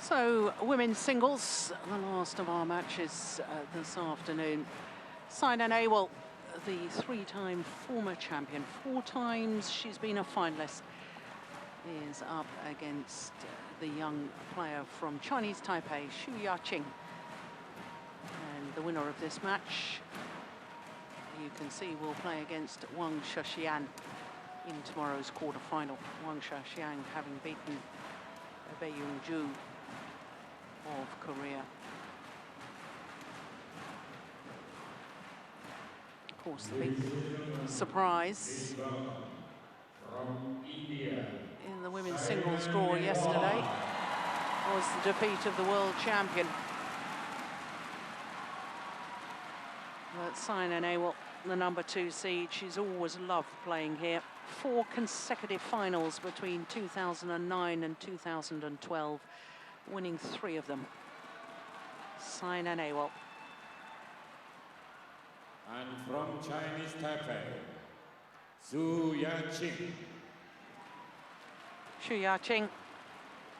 So, women's singles, the last of our matches this afternoon. Saina Nehwal, the three-time former champion, 4 times she's been a finalist, is up against the young player from Chinese Taipei, Ching. And the winner of this match, you can see, will play against Wang Shixian in tomorrow's quarterfinal. Wang Shixian having beaten Bae Young-ju of Korea. Of course, the big surprise in the women's singles draw yesterday was the defeat of the world champion. But Saina Nehwal, the number 2 seed, she's always loved playing here. 4 consecutive finals between 2009 and 2012, winning 3 of them. Saina Nehwal. And from Chinese Taipei, Ching. Ching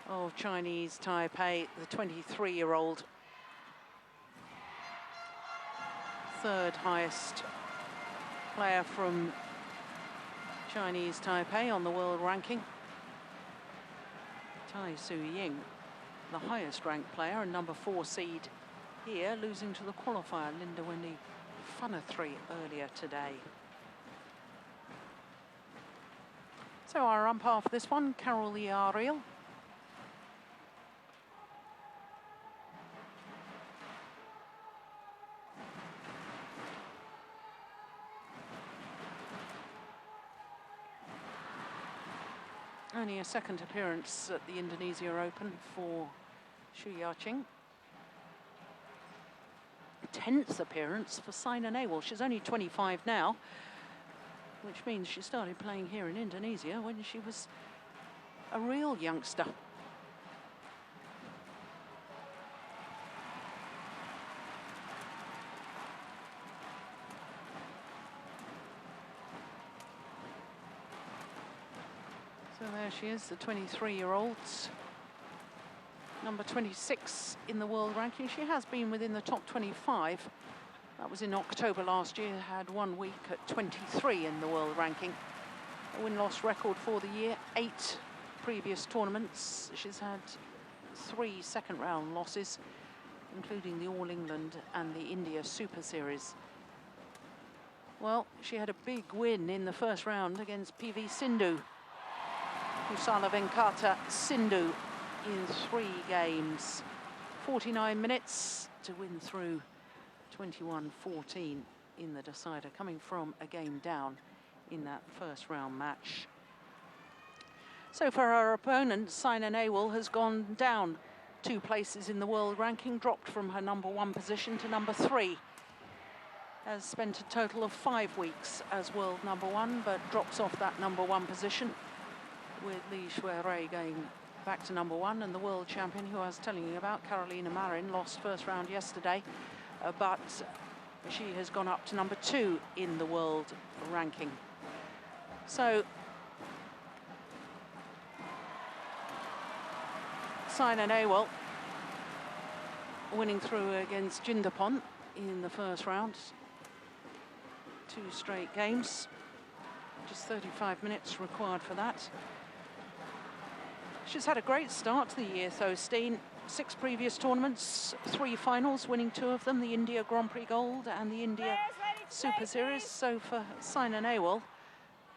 of Chinese Taipei, the 23-year-old. 3rd highest player from Chinese Taipei on the world ranking. Tai Su-ying, the highest ranked player and number 4 seed here, losing to the qualifier Linda Wendy Funathree earlier today. So our umpire for this one, Carol Ariel. Only a 2nd appearance at the Indonesia Open for Ching. 10th appearance for Saina Nehwal. She's only 25 now, which means she started playing here in Indonesia when she was a real youngster. So there she is, the 23-year-old. Number 26 in the world ranking. She has been within the top 25. That was in October last year, had 1 week at 23 in the world ranking. A win-loss record for the year, 8 previous tournaments. She's had 3 second-round losses, including the All England and the India Super Series. Well, she had a big win in the first round against PV Sindhu. Kusala Venkata Sindhu in 3 games. 49 minutes to win through 21-14 in the decider, coming from a game down in that first round match. So for her opponent, Saina Nehwal has gone down 2 places in the world ranking, dropped from her number 1 position to number 3. Has spent a total of 5 weeks as world number 1, but drops off that number 1 position, with Li Shuirui going back to number 1, and the world champion, who I was telling you about, Carolina Marin, lost first round yesterday, but she has gone up to number 2 in the world ranking. So Saina Nehwal winning through against Jindapon in the first round. 2 straight games, just 35 minutes required for that. She's had a great start to the year, though, Steen. 6 previous tournaments, 3 finals, winning 2 of them, the India Grand Prix Gold and the India Super Series. So for Saina Nehwal,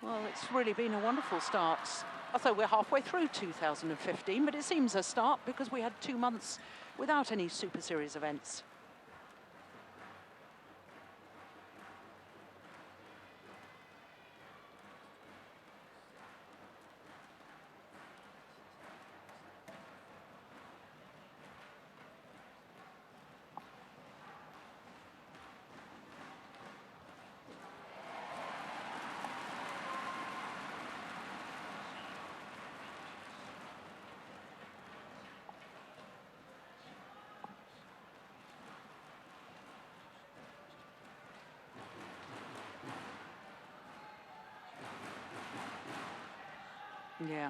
well, it's really been a wonderful start. Although we're halfway through 2015, but it seems a start because we had 2 months without any Super Series events. Yeah.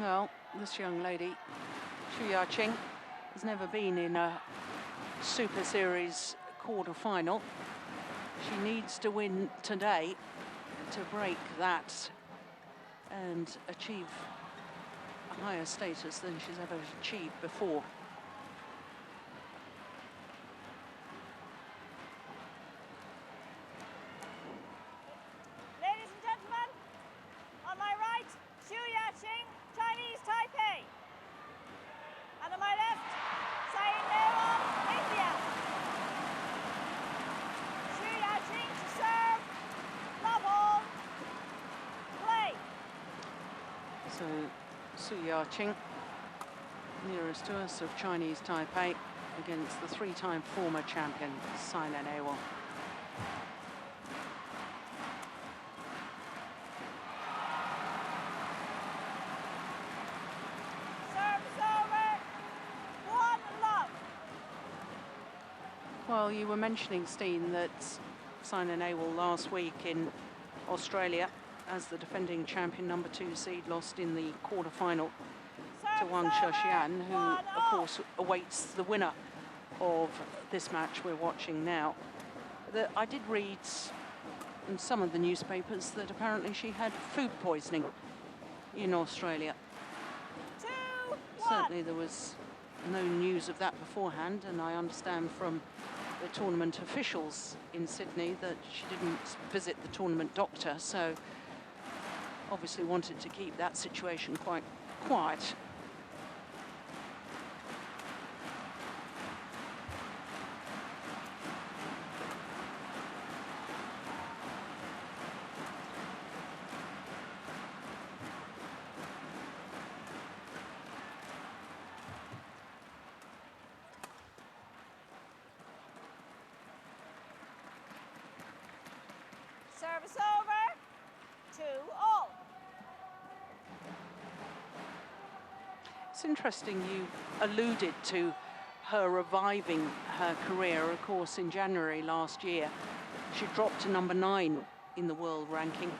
Well, this young lady, Ching, has never been in a Super Series quarter-final. She needs to win today to break that and achieve a higher status than she's ever achieved before. Ladies and gentlemen, on my right, Ching, Chinese Taipei. And on my left, Saina Nehwal, India. Ching to serve, love all, play. So Ching, nearest to us, of Chinese Taipei, against the three-time former champion, Saina Nehwal. Service over, 1-love. Well, you were mentioning, Steen, that Saina Nehwal last week in Australia, as the defending champion, number 2 seed, lost in the quarter-final to Wang Sheshan, who, of course, awaits the winner of this match we're watching now. I did read in some of the newspapers that apparently she had food poisoning in Australia. 2-1. Certainly there was no news of that beforehand, and I understand from the tournament officials in Sydney that she didn't visit the tournament doctor, so obviously wanted to keep that situation quite quiet. Service over, 2-all. It's interesting you alluded to her reviving her career. Of course, in January last year, she dropped to number 9 in the world ranking.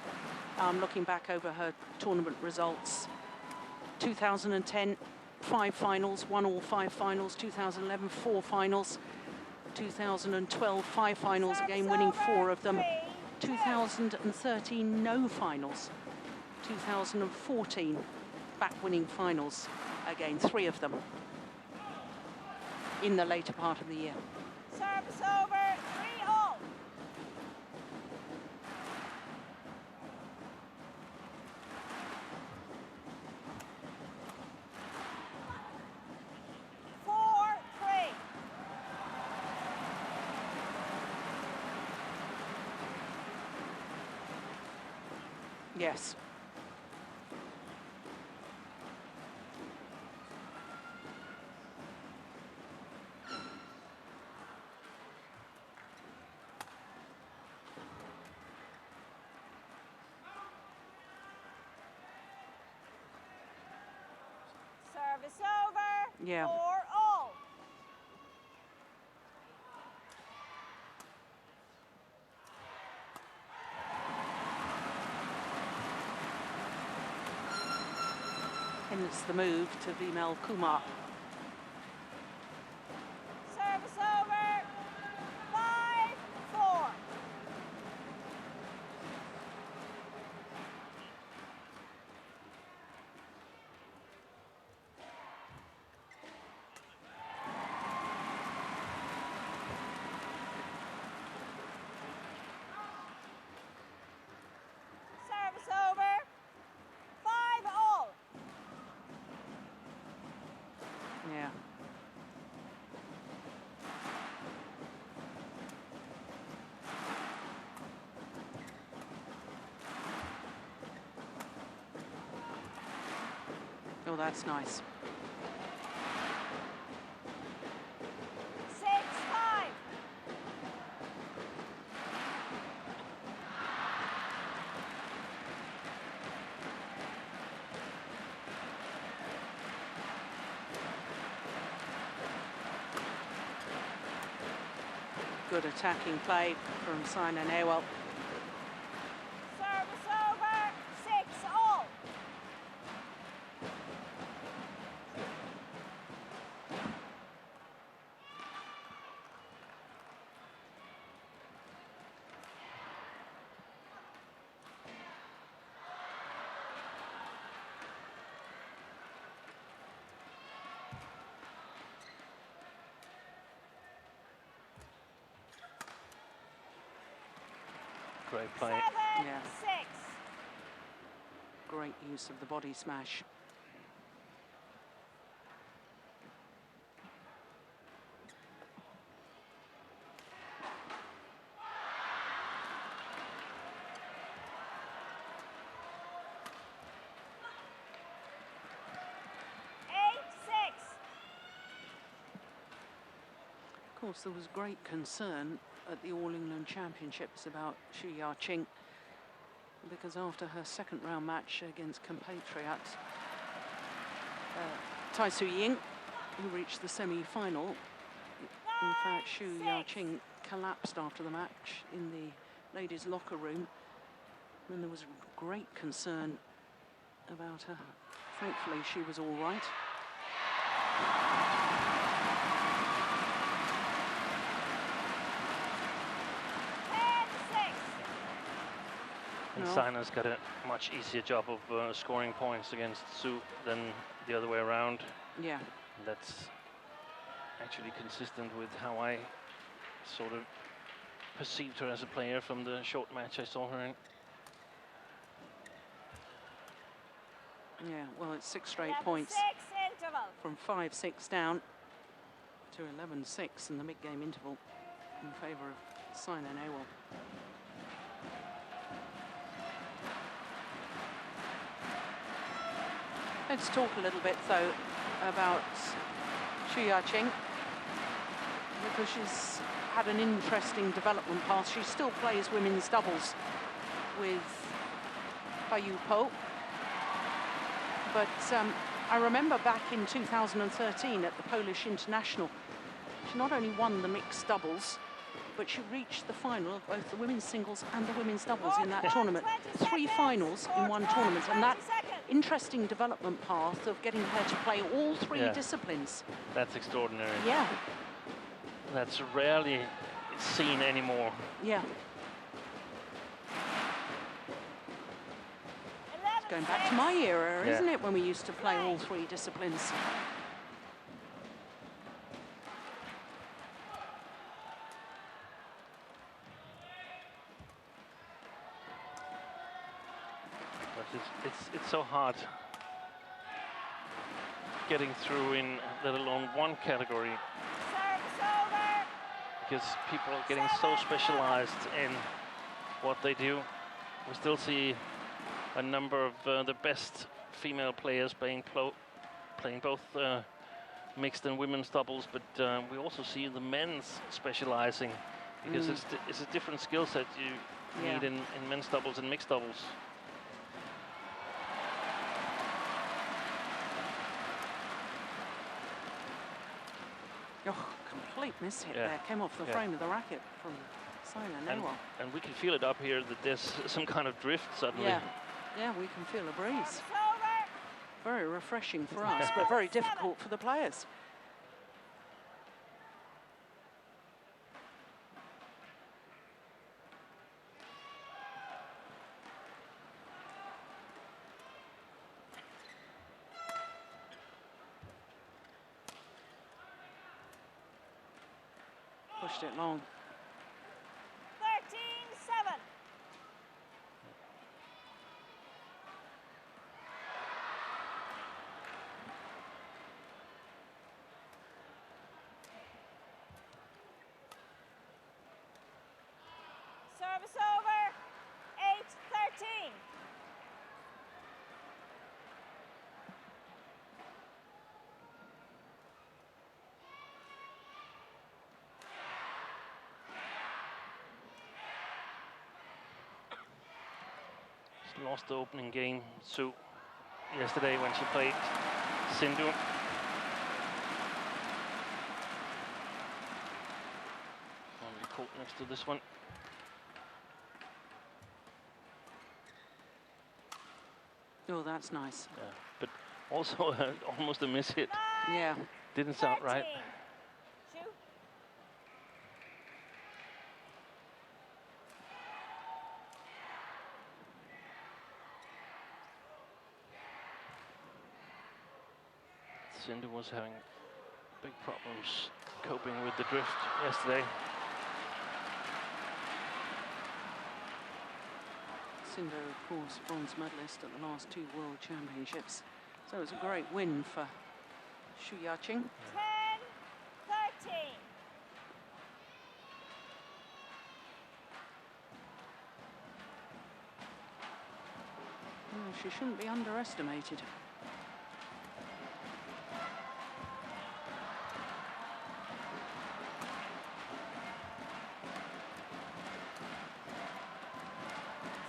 Looking back over her tournament results, 2010, 5 finals, won all 5 finals, 2011, 4 finals, 2012, 5 finals, again winning 4 of them, 2013, no finals, 2014, back winning finals, again 3 of them in the later part of the year. Service over, 3-all. Yes. Service over, Yeah. 4-all. And it's the move to Vimal Kumar. Service over, 5-4. Service over, 5-all. Yeah. Oh, that's nice. 6-5. Good attacking play from Saina Nehwal. Service over, 6-all. Great play. 7-6. Yeah. Great use of the body smash. Of course, there was great concern at the All England Championships about Ching, because after her second round match against compatriot Tai Su Ying, who reached the semi-final, in fact, Ching collapsed after the match in the ladies' locker room, and there was great concern about her. Thankfully, she was all right. And Saina's got a much easier job of scoring points against Su than the other way around. Yeah. That's actually consistent with how I sort of perceived her as a player from the short match I saw her in. Yeah, well, it's 6 straight points from 5-6 down to 11-6 in the mid-game interval in favour of Saina Nehwal. Let's talk a little bit, though, about Ching, because she's had an interesting development path. She still plays women's doubles with Yu Po. But I remember back in 2013 at the Polish International, she not only won the mixed doubles, but she reached the final of both the women's singles and the women's doubles in that tournament. 3 finals in one tournament, and that interesting development path of getting her to play all 3 disciplines. That's extraordinary. Yeah. That's rarely seen anymore. Yeah. It's going back to my era, isn't it, when we used to play all 3 disciplines. It's so hard getting through in let alone one category, because people are getting so specialized in what they do. We still see a number of the best female players playing both mixed and women's doubles, but we also see the men's specializing, because it's a different skill set you need in men's doubles and mixed doubles. Oh, complete miss hit there. Came off the frame of the racket from Saina Nehwal. And we can feel it up here that there's some kind of drift suddenly. Yeah, we can feel a breeze. Very refreshing for us, but very difficult for the players. Pushed it long. 13-7. Service over. 8-13. Lost the opening game, Su, yesterday when she played Sindhu. On the court next to this one. Oh, that's nice. Yeah, but also almost a miss hit. Yeah. Didn't sound right. Sindhu was having big problems coping with the drift yesterday. Cinder, of course, bronze medalist at the last 2 World Championships. So it was a great win for Xu Yaqing. 10-13. No, she shouldn't be underestimated.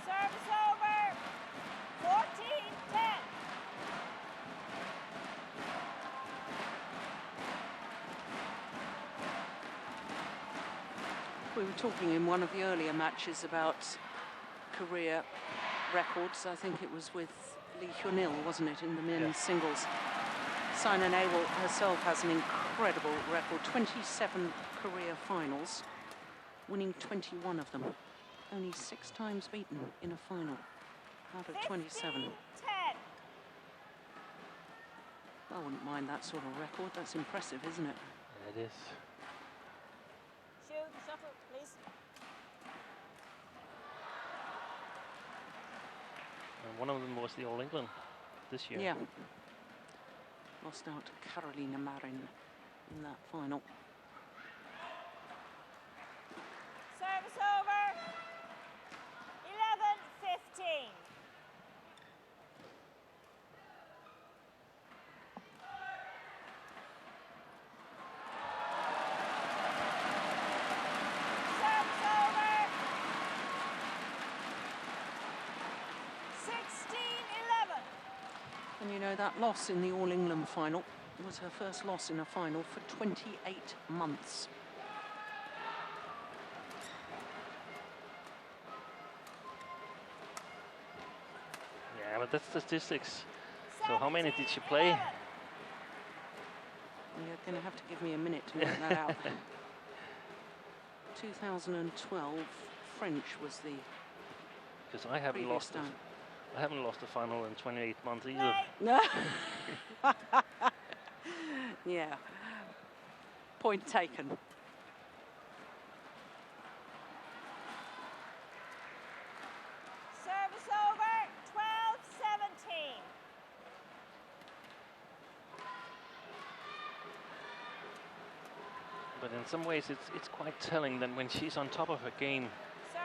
Service over. 14-10. We were talking in one of the earlier matches about career records. I think it was with Lee Hyun-il, wasn't it, in the men's singles. Saina Nehwal herself has an incredible record, 27 career finals, winning 21 of them. Only 6 times beaten in a final out of 27. 10. I wouldn't mind that sort of record. That's impressive, isn't it? It is. Shoot the shuttle, please. And one of them was the All England this year. Yeah. Lost out to Carolina Marin in that final. Service over. 11-15. Service over. 16-11. And you know, that loss in the All England final was her first loss in a final for 28 months. Yeah, but that's statistics. So how many did she play? 17-11. You're going to have to give me a minute to work that out. 2012, French was the Because I haven't previous lost. time. I haven't lost a final in 28 months either. No. Yeah. Point taken. Service over. 12-17. But in some ways, it's quite telling that when she's on top of her game,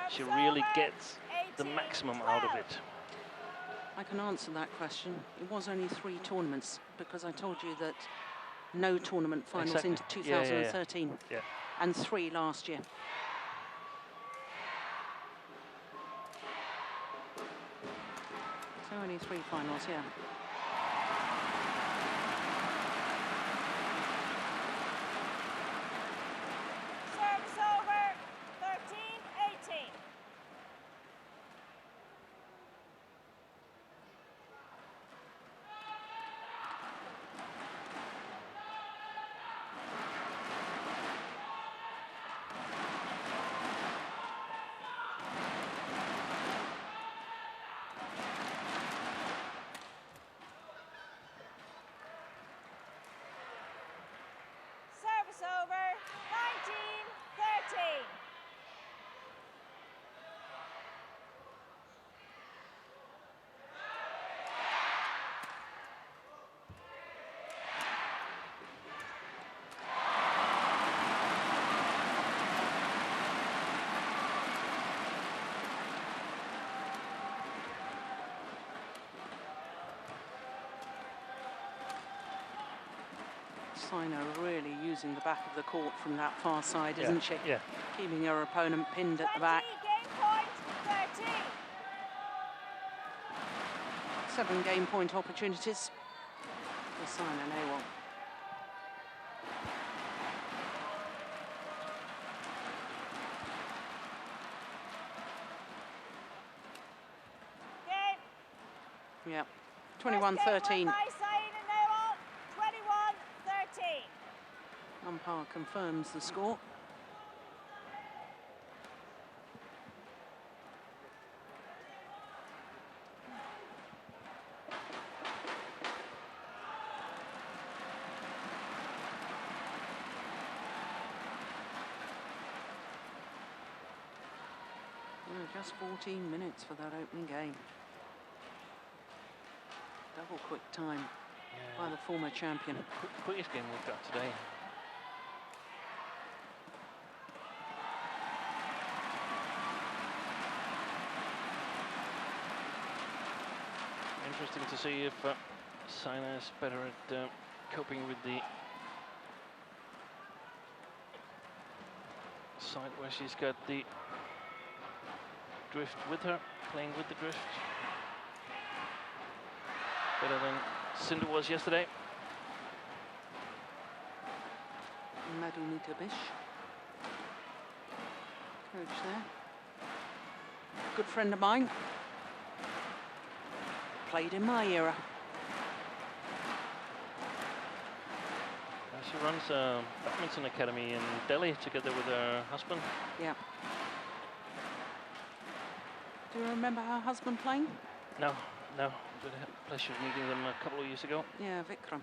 she Service really over. gets the maximum out of 18-12. it. I can answer that question. It was only 3 tournaments because I told you that no tournament finals Exactly. into Yeah, yeah, yeah. 2013 Yeah. and 3 last year. So only 3 finals, yeah. Service over. 13-18. Service over. 19-13. Saina really using the back of the court from that far side, isn't she? Yeah. Keeping her opponent pinned at the 20, back. game point. 13. 7 game point opportunities for Saina Nehwal. Game. Yeah. First game won 21-13. by Saina Nehwal. 21-13. Umpire confirms the score. Just 14 minutes for that opening game. Double quick time by the former champion. Quickest game we've got today. Interesting to see if Saina is better at coping with the side where she's got the drift with her, playing with the drift. Better than Cinder was yesterday. Madhumita Bish, coach there. Good friend of mine. Played in my era. She runs a badminton academy in Delhi together with her husband. Yeah. Do you remember her husband playing? No, no. But I had the pleasure of meeting them a couple of years ago. Yeah, Vikram.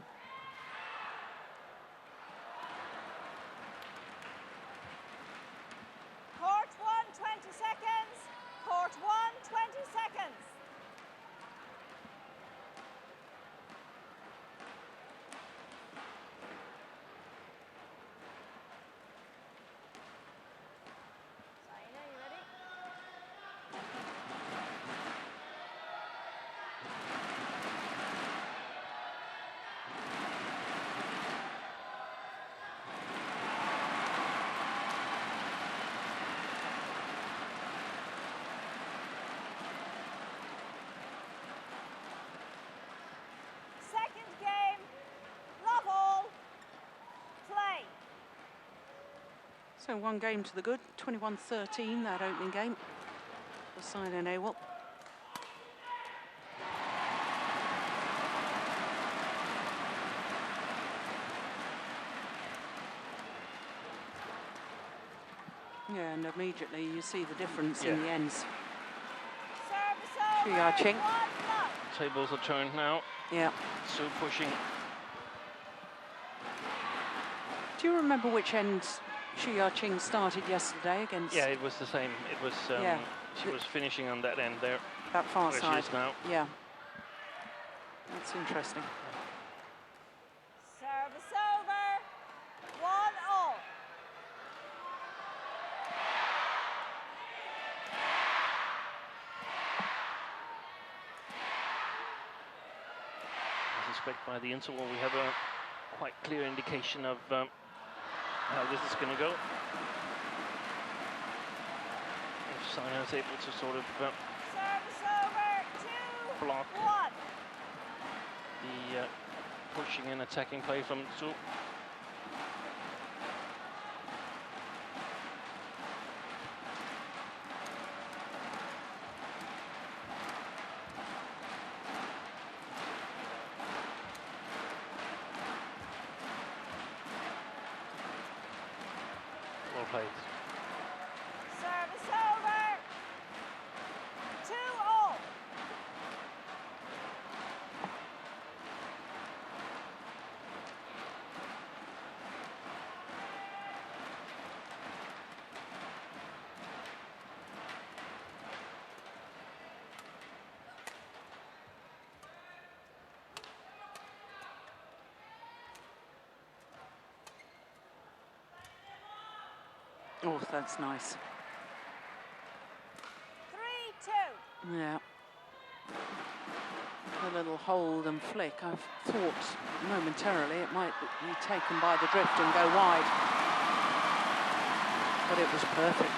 Court 1, 20 seconds. Court 1, 20 seconds. Saina, you ready? Second game, love all, play. So one game to the good, 21-13, that opening game for Saina Nehwal. Yeah, and immediately you see the difference in the ends. Service over, Shia Ching. 1 love. Tables are turned now. Yeah. Sue pushing. Do you remember which end Shia Ching started yesterday against? Yeah, it was the same. It was. Yeah. She was finishing on that end there. That far where side. she is now. Yeah. That's interesting. Service over, 1 all. I suspect by the interval we have a quite clear indication of how this is going to go. If Saina is able to sort of Service over, 2, block 1. the pushing and attacking play from Sue. Well played. Service over, 2 all. Oh, that's nice. 3-2. Yeah. A little hold and flick. I thought momentarily it might be taken by the drift and go wide. But it was perfect.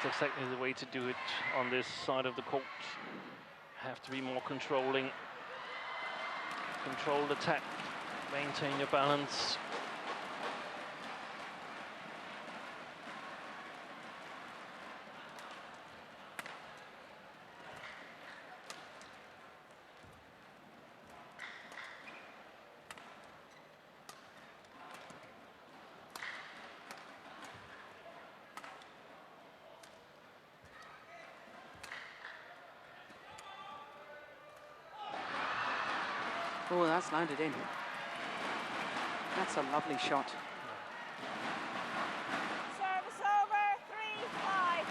That's exactly the way to do it on this side of the court. Have to be more controlling. Controlled attack, maintain your balance. Oh, that's landed in. That's a lovely shot. Service over, 3-5.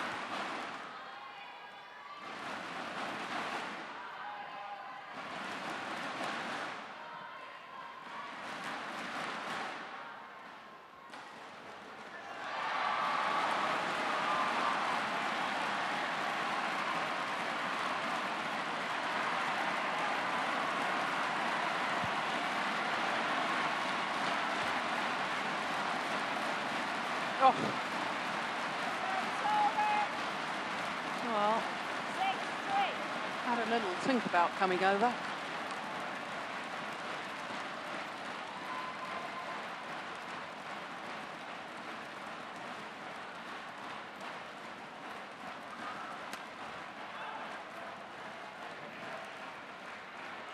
Oh, Service over, well, 6-3. had a little think about coming over.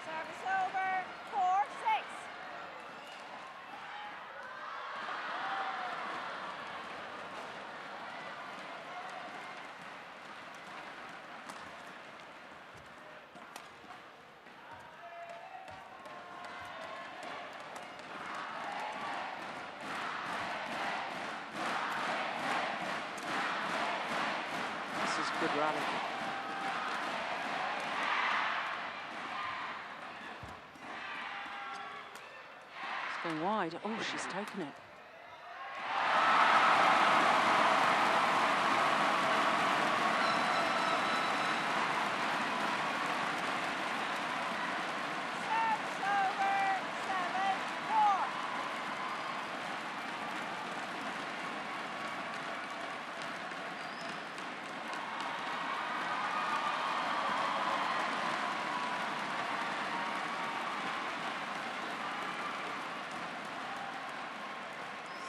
Service over, 4-6. This is a good rally. It's going wide. Oh, she's taken it. Service over, 7-4.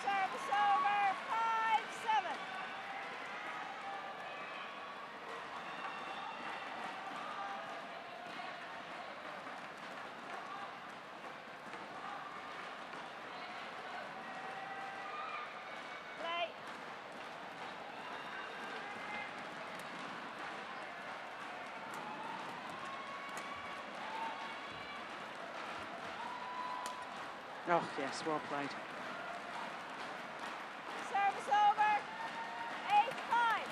Service over, 5-7. Play. Oh, yes, well played. Service over, 8-5.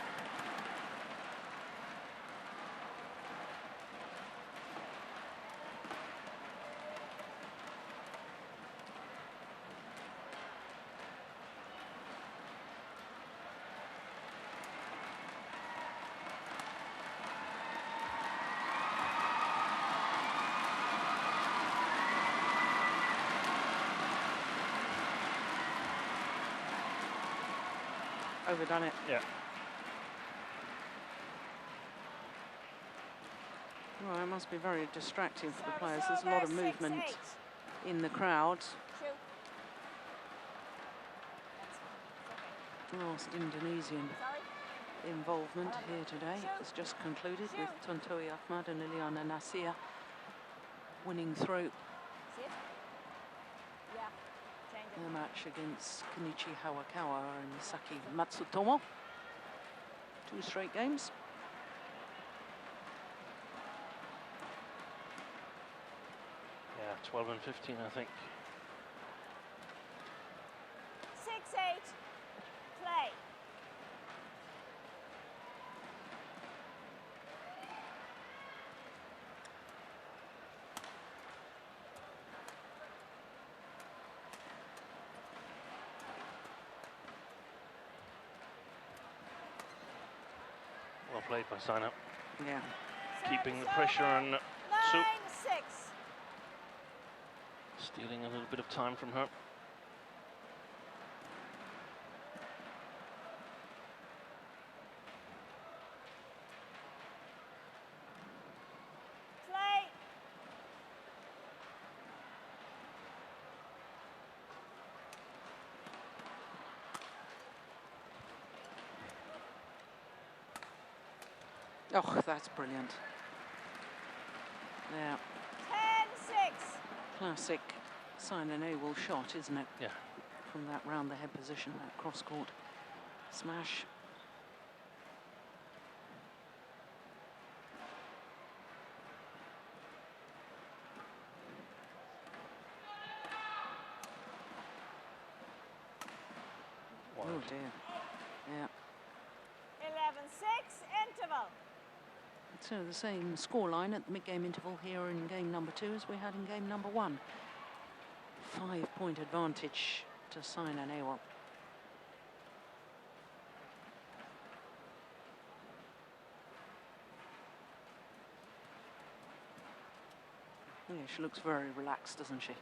Overdone it. Yeah. Well, it must be very distracting for the Service players. There's a over, lot of movement 6-8. in the crowd. Shoot. That's Last Indonesian okay. Sorry. involvement here today has just concluded with Tontowi Ahmad and Liliana Nasir winning through See it? Yeah. Change it. their match against Kenichi Hawakawa and Saki Matsutomo. 2 straight games. Yeah, 12 and 15, I think. 6-8. Play. Well played by Saina. Yeah. Keeping the Service pressure over, on Su. 9-6. Stealing a little bit of time from her. Play. Oh, that's brilliant. Yeah, 10-6. classic Saina Nehwal shot, isn't it? Yeah. From that round the head position, that cross court smash. dear. Yeah. 11-6, interval. So the same scoreline at the mid-game interval here in game number 2 as we had in game number 1. 5-point advantage to Saina Nehwal. Yeah, she looks very relaxed, doesn't she?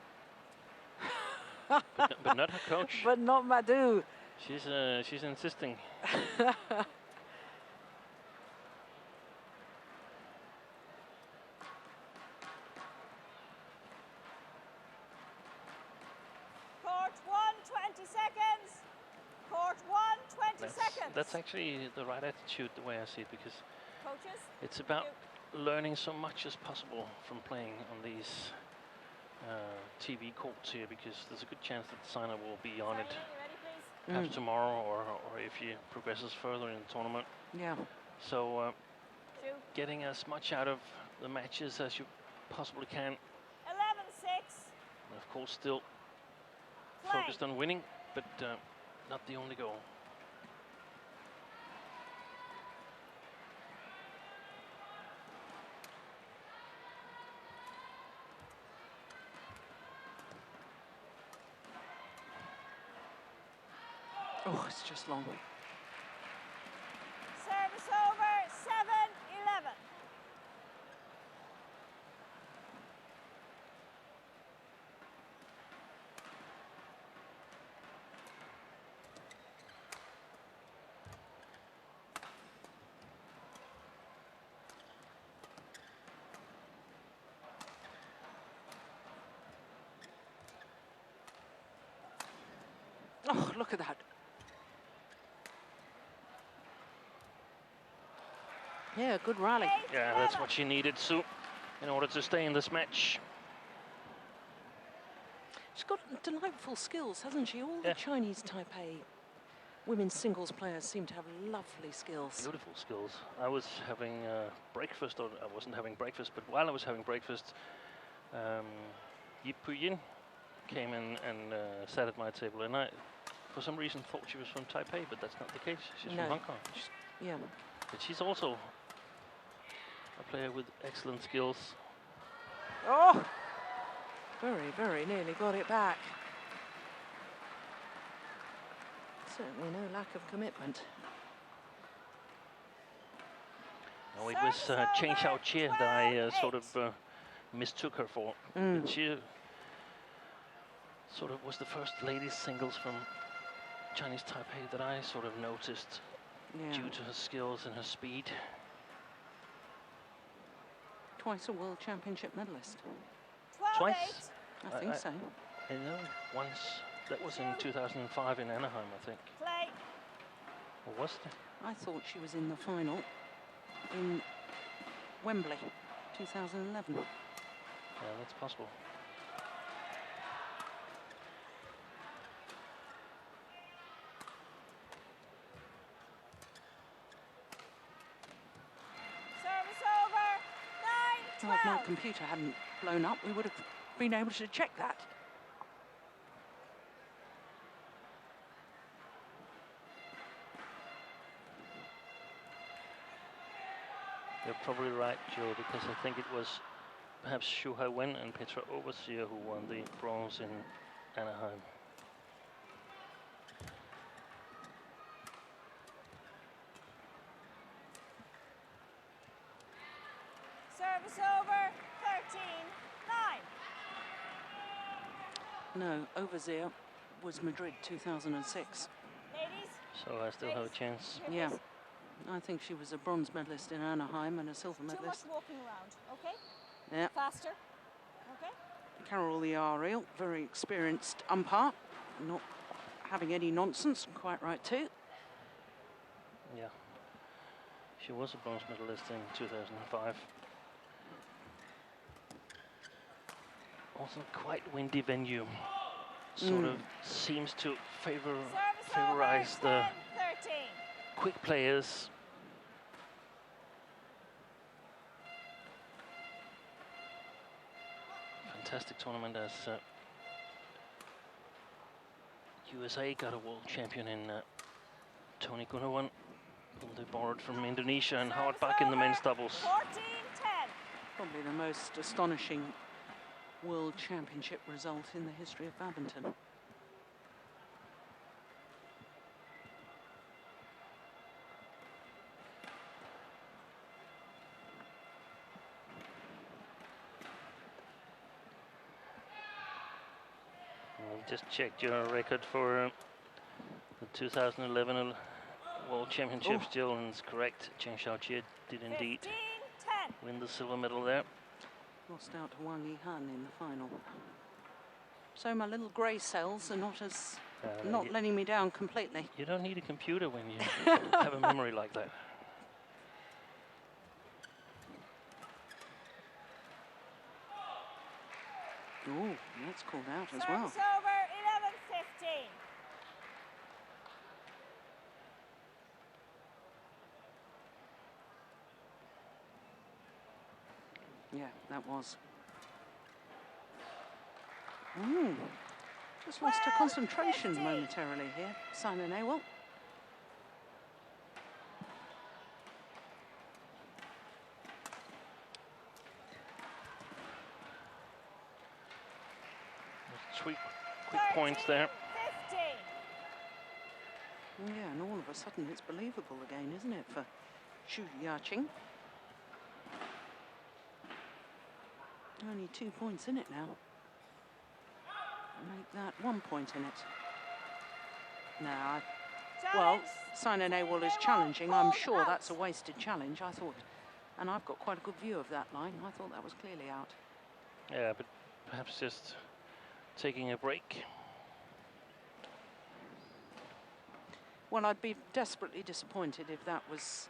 But not her coach. But not Madhu. She's insisting. Court 1, 20 seconds. Court 1, 20 seconds. That's actually the right attitude, the way I see it, because Coaches, it's about learning so much as possible from playing on these TV courts here, because there's a good chance that Saina will be on it you ready, please? perhaps tomorrow, or if he progresses further in the tournament. Yeah. So Shoot. getting as much out of the matches as you possibly can. 11-6. And of course, still Play. focused on winning, but not the only goal. Oh, it's just long. Service over, 7-11. Oh, look at that. Yeah, good rally. Yeah, that's what she needed, Sue, in order to stay in this match. She's got delightful skills, hasn't she? All Yeah. the Chinese Taipei women's singles players seem to have lovely skills. Beautiful skills. I was having breakfast, or I wasn't having breakfast, but while I was having breakfast, Yi Puyin came in and sat at my table, and I, for some reason, thought she was from Taipei, but that's not the case. She's No. from Hong Kong. Yeah. But she's also a player with excellent skills. Oh! Very, very nearly got it back. Certainly no lack of commitment. No, it was Ching that I sort of mistook her for. But she sort of was the first ladies singles from Chinese Taipei that I sort of noticed Yeah. due to her skills and her speed. Twice a World Championship medalist. 12-8. Twice? I think so. I know once, that was in 2005 in Anaheim, I think. Play. Or was it? I thought she was in the final in Wembley, 2011. Yeah, that's possible. Service over, 9-12. Well, if my computer hadn't blown up, we would have been able to check that. You're probably right, Joe, because I think it was perhaps Xu Haiwen and Petra Overseer who won the bronze in Anaheim. Service over, 13-9. No, Overseer was Madrid 2006. Ladies, So I still have a chance. here Yeah. please. I think she was a bronze medalist in Anaheim and a silver Too much medalist. walking around, okay? Yeah. Faster, okay? Carol the Ariel, very experienced umpire, not having any nonsense, quite right too. Yeah. She was a bronze medalist in 2005. Also quite windy venue. Sort of seems to Service favorize over, the 10-13. quick players. Fantastic tournament as USA got a world champion in Tony Gunawan, whom they borrowed from Indonesia, and Howard back in the men's doubles. 14-10. Probably the most astonishing World Championship result in the history of badminton. I've just checked your record for the 2011 World Championships, Jill, and it's correct. Cheng Xiaojie did indeed 15-10. win the silver medal there. Lost out to Wang Yihan in the final. So my little grey cells are not as not letting me down completely. You don't need a computer when you have a memory like that. Oh, that's called out as well. Service over, 11-15. Yeah, that was. Just lost her concentration 12-15. momentarily here, Saina Nehwal. Quick points there. 15. Yeah, and all of a sudden it's believable again, isn't it, for Ching? Only 2 points in it now. Make that 1 point in it. Now, well, Saina Nehwal is challenging. I'm sure that's a wasted challenge. I thought, and I've got quite a good view of that line. I thought that was clearly out. Yeah, but perhaps just taking a break. Well, I'd be desperately disappointed if that was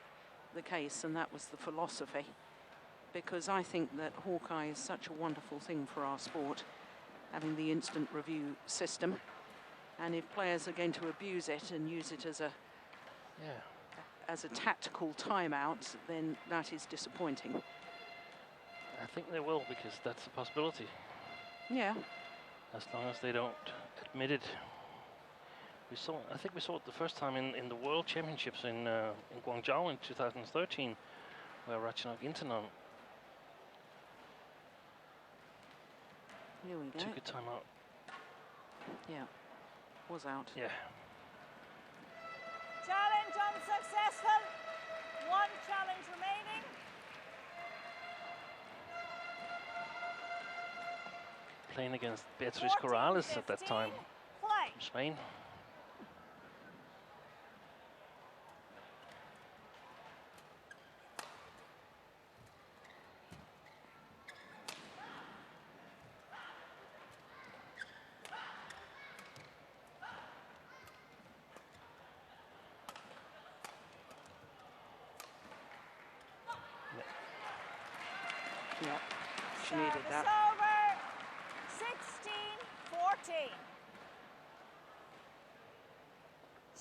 the case and that was the philosophy, because I think that Hawkeye is such a wonderful thing for our sport, having the instant review system. And if players are going to abuse it and use it as a tactical timeout, then that is disappointing. I think they will, because that's a possibility. Yeah. As long as they don't admit it. I think we saw it the first time in the World Championships in Guangzhou in 2013, where Ratchanok Intanon Here we go. took a timeout. Yeah, was out. Yeah. Challenge unsuccessful. 1 challenge remaining. Playing against Beatriz Corrales at that time, Play. from Spain. Yeah, she needed that. Over. 16-14.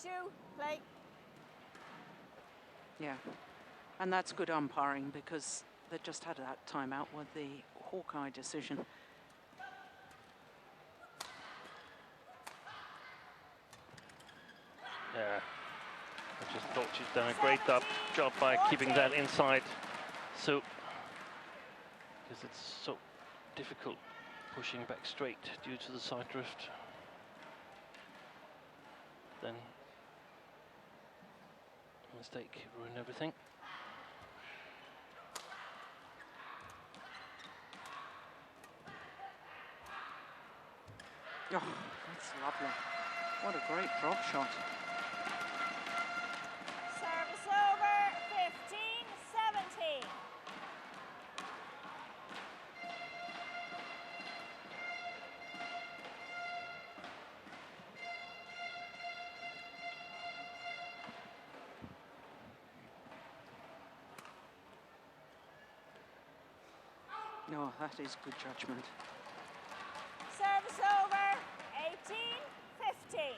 Shoe, play. Yeah, and that's good umpiring, because they just had that timeout with the Hawkeye decision. Yeah. I just thought she's done a great job by keeping that inside. So, because it's so difficult pushing back straight due to the side drift. Then mistake ruined everything. Oh, that's lovely. What a great drop shot. Service over. 15-17. Oh, that is good judgment. Service over. 18-15.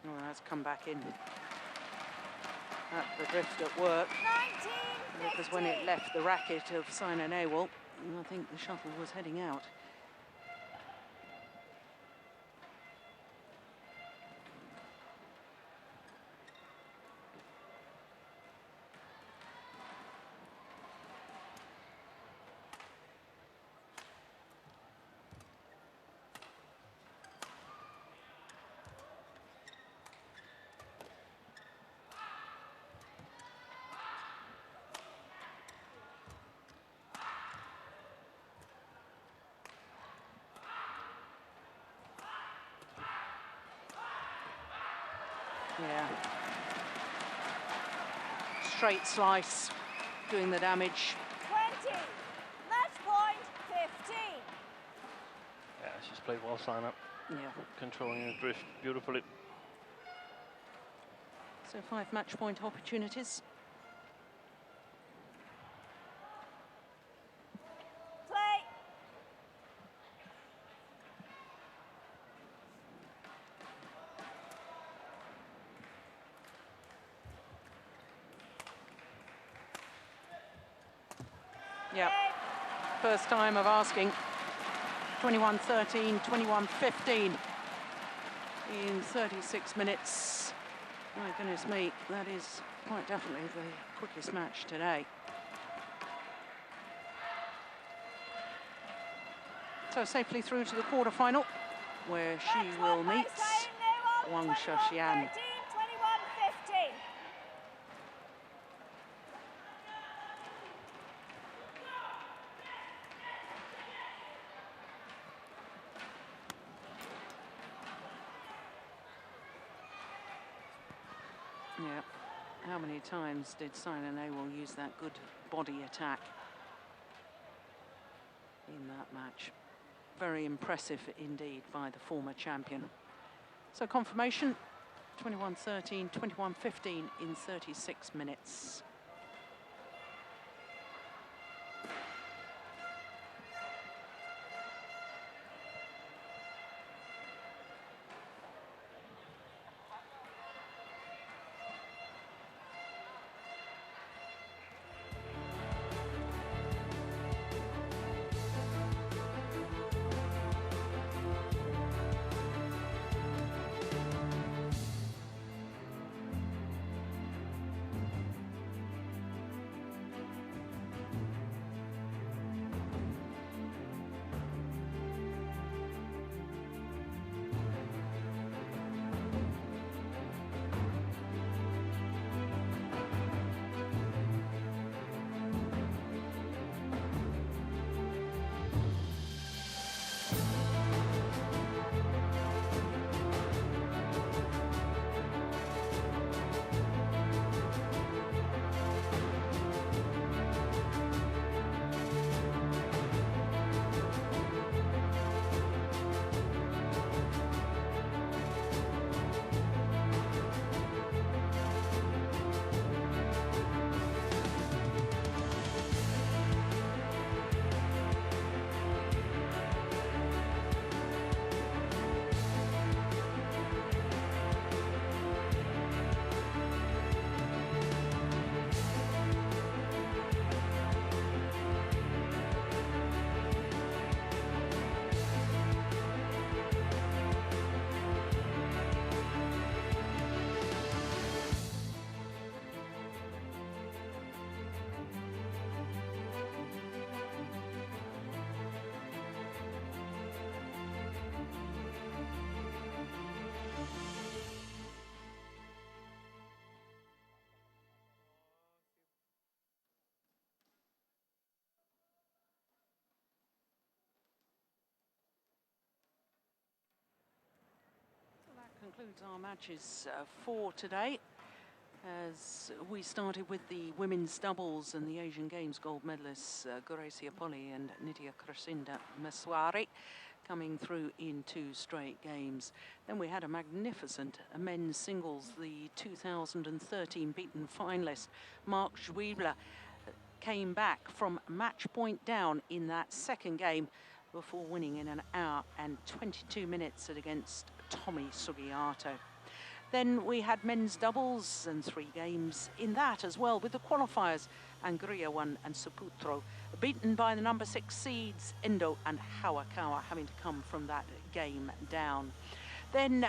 Oh, that's come back in. at the drift at work. 19-15. Because when it left the racket of Saina Nehwal, I think the shuttle was heading out. Yeah. Straight slice, doing the damage. 20. Match point 15. Yeah, she's played well, Saina. Yeah. Controlling the drift beautifully. So 5 match point opportunities. Play. Yeah. First time of asking. 21-13, 21-15 in 36 minutes. My goodness me, that is quite definitely the quickest match today. So safely through to the quarterfinal, where she Match will won by meet Saina Nehwal, Wang 21-13, Xiaxian. 21-15. Yeah. How many times did Saina Nehwal use that good body attack in that match? Very impressive indeed by the former champion. So confirmation, 21-13, 21-15 in 36 minutes. Concludes our matches for today, as we started with the women's doubles and the Asian Games gold medalists Gracia Polli and Nidya Krasinda Meswari coming through in 2 straight games. Then we had a magnificent men's singles. The 2013 beaten finalist Marc Juibler came back from match point down in that second game before winning in 1 hour and 22 minutes against Tommy Sugiato. Then we had men's doubles and 3 games in that as well, with the qualifiers, Angria won and Suputro, beaten by the number 6 seeds, Endo and Hawakawa, having to come from that game down. Then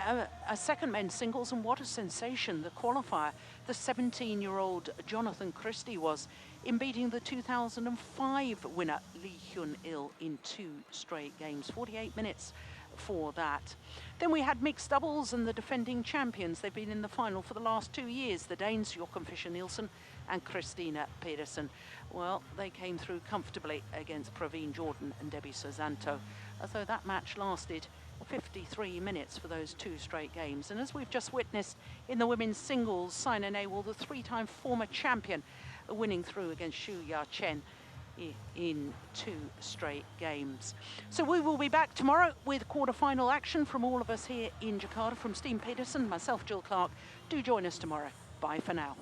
a second men's singles, and what a sensation, the qualifier, the 17-year-old Jonathan Christie was, in beating the 2005 winner Lee Hyun-il in 2 straight games, 48 minutes for that. Then we had mixed doubles and the defending champions. They've been in the final for the last 2 years, the Danes Joachim Fischer-Nielsen and Christina Pedersen. Well, they came through comfortably against Praveen Jordan and Debbie Susanto, although that match lasted 53 minutes for those 2 straight games. And as we've just witnessed in the women's singles, Saina Nehwal, the 3-time former champion, winning through against Xu Ya-chen in 2 straight games. So we will be back tomorrow with quarter-final action from all of us here in Jakarta. From Steen Peterson, myself, Jill Clark. Do join us tomorrow. Bye for now.